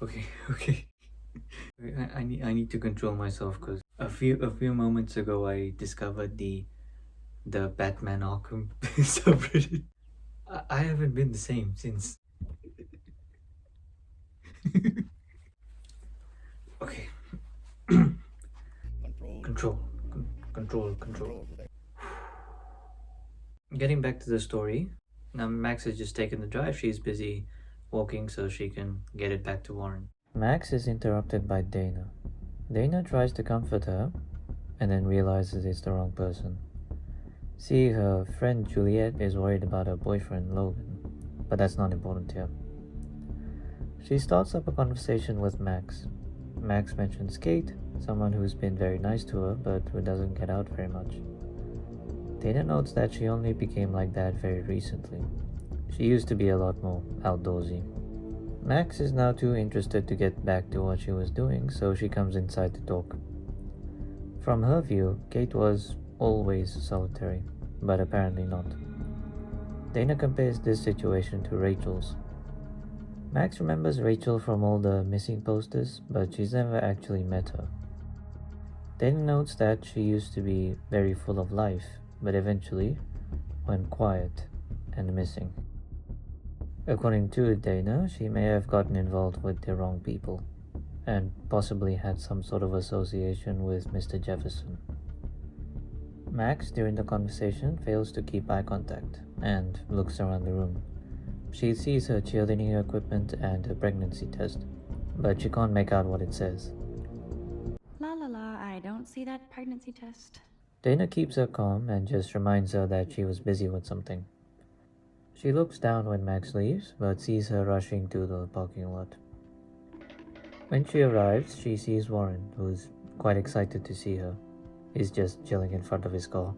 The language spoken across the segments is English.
Okay, okay. I need to control myself because a few moments ago I discovered the Batman Arkham subreddit. I haven't been the same since. Okay, control, control. Getting back to the story, now Max has just taken the drive. She's busy walking so she can get it back to Warren. Max is interrupted by Dana. Dana tries to comfort her and then realizes it's the wrong person. See, her friend Juliet is worried about her boyfriend Logan, but that's not important here. She starts up a conversation with Max. Max mentions Kate, someone who's been very nice to her but who doesn't get out very much. Dana notes that she only became like that very recently. She used to be a lot more outdoorsy. Max is now too interested to get back to what she was doing, so she comes inside to talk. From her view, Kate was always solitary, but apparently not. Dana compares this situation to Rachel's. Max remembers Rachel from all the missing posters, but she's never actually met her. Dana notes that she used to be very full of life, but eventually went quiet and missing. According to Dana, she may have gotten involved with the wrong people, and possibly had some sort of association with Mr. Jefferson. Max, during the conversation, fails to keep eye contact and looks around the room. She sees her cheerleading equipment and her pregnancy test, but she can't make out what it says. La la la, I don't see that pregnancy test. Dana keeps her calm and just reminds her that she was busy with something. She looks down when Max leaves, but sees her rushing to the parking lot. When she arrives, she sees Warren, who's quite excited to see her. He's just chilling in front of his car.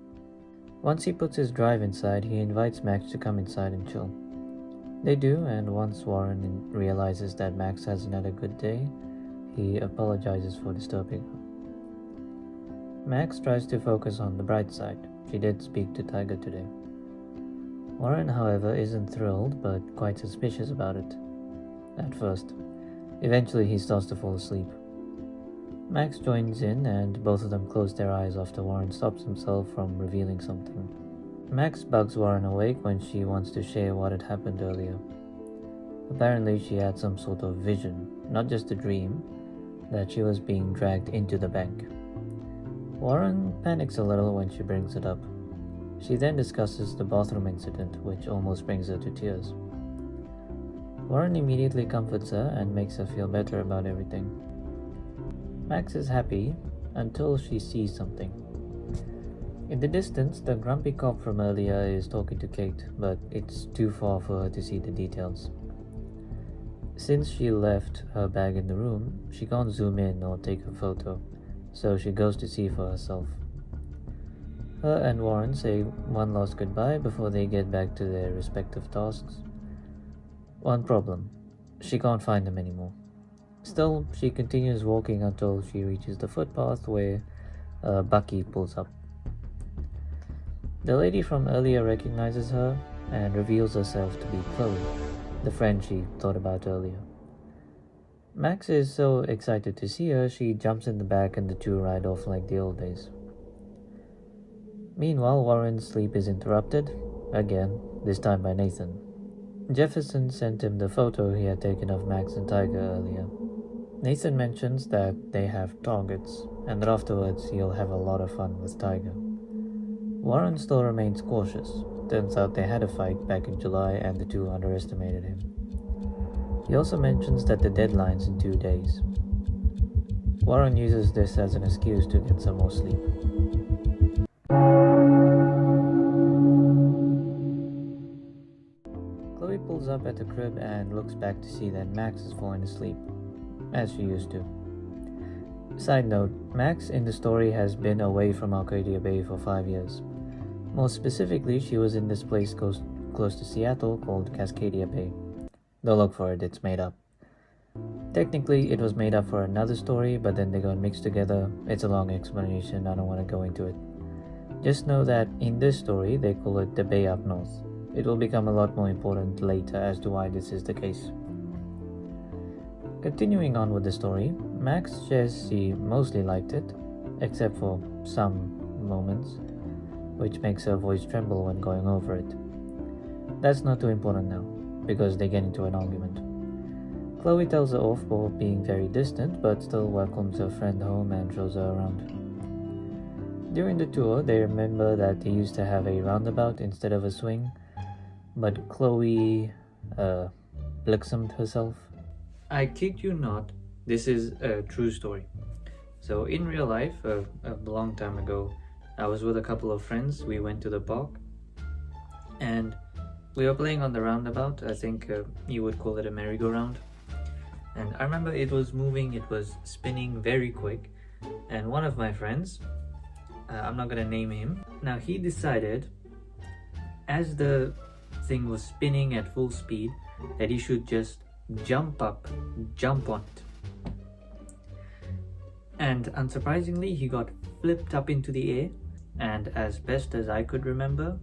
Once he puts his drive inside, he invites Max to come inside and chill. They do, and once Warren realizes that Max hasn't had a good day, he apologizes for disturbing her. Max tries to focus on the bright side. She did speak to Tiger today. Warren, however, isn't thrilled, but quite suspicious about it. At first. Eventually, he starts to fall asleep. Max joins in, and both of them close their eyes after Warren stops himself from revealing something. Max bugs Warren awake when she wants to share what had happened earlier. Apparently, she had some sort of vision, not just a dream, that she was being dragged into the bank. Warren panics a little when she brings it up. She then discusses the bathroom incident, which almost brings her to tears. Warren immediately comforts her and makes her feel better about everything. Max is happy until she sees something. In the distance, the grumpy cop from earlier is talking to Kate, but it's too far for her to see the details. Since she left her bag in the room, she can't zoom in or take a photo, so she goes to see for herself. Her and Warren say one last goodbye before they get back to their respective tasks. One problem: she can't find them anymore. Still, she continues walking until she reaches the footpath where Bakkie pulls up. The lady from earlier recognizes her and reveals herself to be Chloe, the friend she thought about earlier. Max is so excited to see her, she jumps in the back and the two ride off like the old days. Meanwhile, Warren's sleep is interrupted, again, this time by Nathan. Jefferson sent him the photo he had taken of Max and Tiger earlier. Nathan mentions that they have targets, and that afterwards he'll have a lot of fun with Tiger. Warren still remains cautious. Turns out they had a fight back in July and the two underestimated him. He also mentions that the deadline's in 2 days. Warren uses this as an excuse to get some more sleep. Chloe pulls up at the crib and looks back to see that Max is falling asleep, as she used to. Side note, Max in the story has been away from Arcadia Bay for 5 years. More specifically, she was in this place close to Seattle called Cascadia Bay. Don't look for it, it's made up. Technically, it was made up for another story, but then they got mixed together. It's a long explanation, I don't want to go into it. Just know that in this story, they call it the Bay up north. It will become a lot more important later as to why this is the case. Continuing on with the story, Max says she mostly liked it, except for some moments, which makes her voice tremble when going over it. That's not too important now, because they get into an argument. Chloe tells her off for being very distant, but still welcomes her friend home and shows her around. During the tour, they remember that they used to have a roundabout instead of a swing, but Chloe blixomed herself. I kid you not, this is a true story. So in real life, a long time ago, I was with a couple of friends. We went to the park and we were playing on the roundabout. I think you would call it a merry-go-round. And I remember it was moving, it was spinning very quick. And one of my friends, I'm not gonna name him, now he decided, as the thing was spinning at full speed, that he should just jump on it. And unsurprisingly, he got flipped up into the air, and as best as I could remember,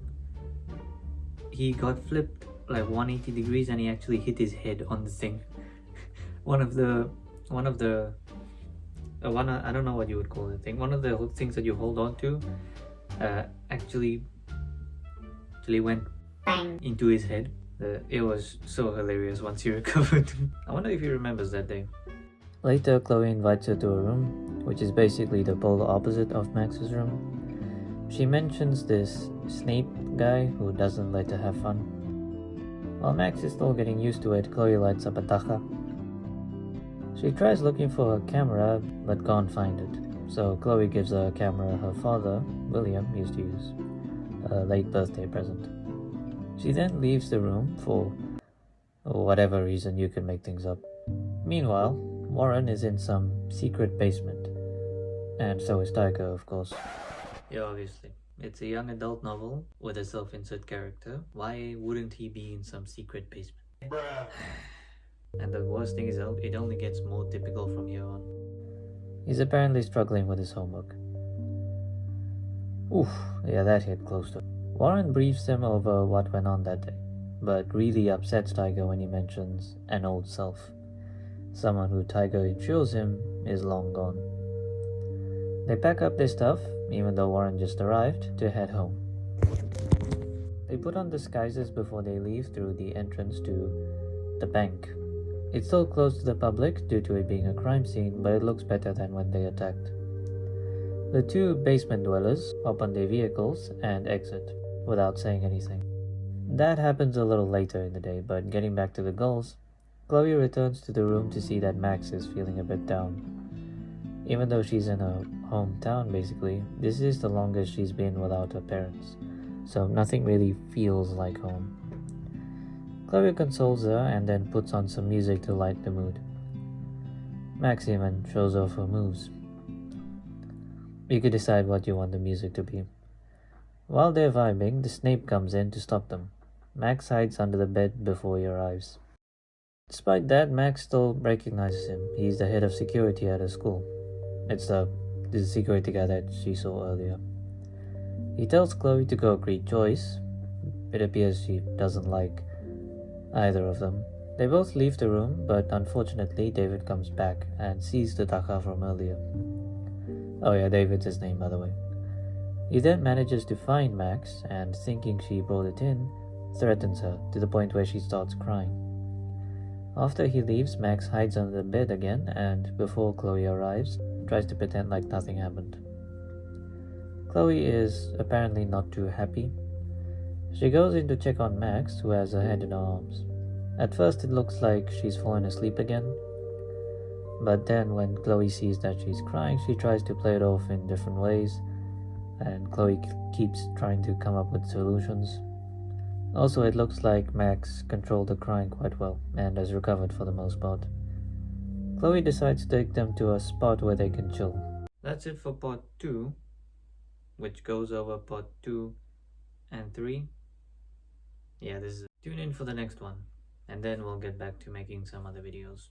he got flipped like 180 degrees and he actually hit his head on the thing. I don't know what you would call the thing. One of the things that you hold on to actually went bang into his head. It was so hilarious once he recovered. I wonder if he remembers that day. Later, Chloe invites her to a room, which is basically the polar opposite of Max's room. She mentions this Snape guy who doesn't let her have fun. While Max is still getting used to it, Chloe lights up a taja. She tries looking for her camera, but can't find it. So Chloe gives her a camera her father, William, used to use. A late birthday present. She then leaves the room for whatever reason. You can make things up. Meanwhile, Warren is in some secret basement. And so is Tiger, of course. Yeah, obviously. It's a young adult novel with a self-insert character. Why wouldn't he be in some secret basement? Bruh. And the worst thing is it only gets more typical from here on. He's apparently struggling with his homework. Oof, yeah, that hit close to him. Warren briefs him over what went on that day, but really upsets Tiger when he mentions an old self. Someone who Tiger assures him is long gone. They pack up their stuff, even though Warren just arrived, to head home. They put on disguises before they leave through the entrance to the bank. It's still closed to the public due to it being a crime scene, but it looks better than when they attacked. The two basement dwellers hop on their vehicles and exit without saying anything. That happens a little later in the day, but getting back to the goals, Chloe returns to the room to see that Max is feeling a bit down. Even though she's in her hometown basically, this is the longest she's been without her parents, so nothing really feels like home. Chloe consoles her and then puts on some music to light the mood. Max even shows off her moves. You could decide what you want the music to be. While they're vibing, the Snape comes in to stop them. Max hides under the bed before he arrives. Despite that, Max still recognizes him. He's the head of security at her school. It's the security guy that she saw earlier. He tells Chloe to go greet Joyce. It appears she doesn't like either of them. They both leave the room, but unfortunately David comes back and sees the taja from earlier. Oh yeah, David's his name, by the way. He then manages to find Max and, thinking she brought it in, threatens her to the point where she starts crying. After he leaves, Max hides under the bed again and, before Chloe arrives, tries to pretend like nothing happened. Chloe is apparently not too happy. She goes in to check on Max, who has her head in her arms. At first it looks like she's fallen asleep again, but then when Chloe sees that she's crying, she tries to play it off in different ways, and Chloe keeps trying to come up with solutions. Also, it looks like Max controlled the crying quite well and has recovered for the most part. Chloe decides to take them to a spot where they can chill. That's it for part 2, which goes over part 2 and 3. Yeah, tune in for the next one, and then we'll get back to making some other videos.